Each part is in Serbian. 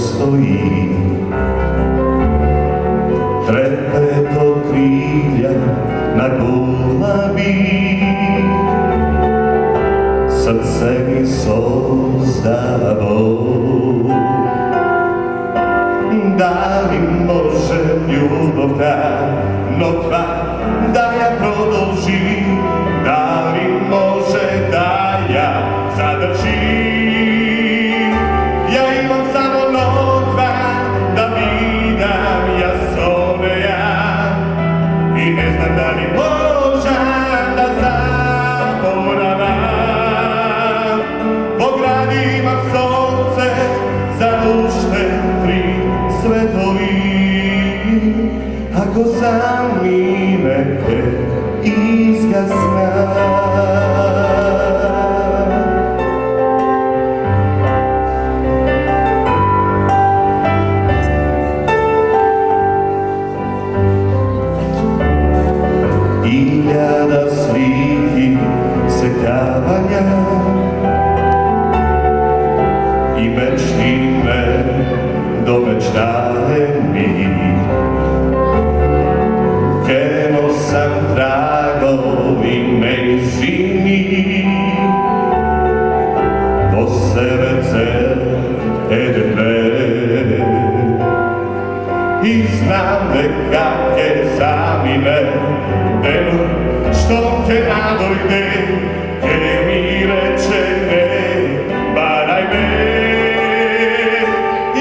stoji, trepeto krilja na glavi, srce mi sozdavo. Da li može ljubav ta notva da ja produžim, da li može da ja zadržim? Ja imam samo notva da vidim jasone ja, i ne znam da li možem da zaboravim. Po gradima sonce za ušte tri svetovi, ako zamine te izgasna. Iljada sliki sekavanja i večnime domećtaje mi. Krenuo sam tragovime i zimi, do sebe cel edebe, i znam nekake zamine deno što te nadojde, ke mi reče ne, baraj me.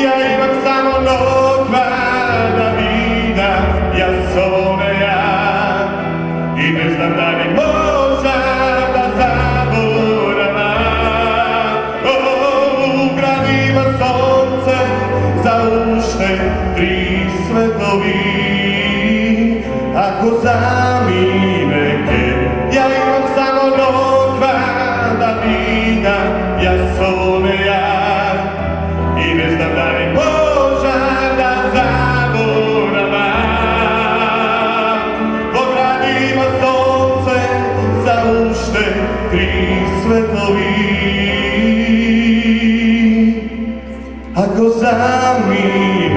Ja imam samo notva da vidim jasone ja, i ne znam da li možem da zaboravim. U gradima sonce za ušte tri svetovi, ako zamine ke, ja imam samo notva da vidim jasone ja, i ne znam da li možem da zaboravim. Po gradima sonce za ušte tri svetovi, ako zamine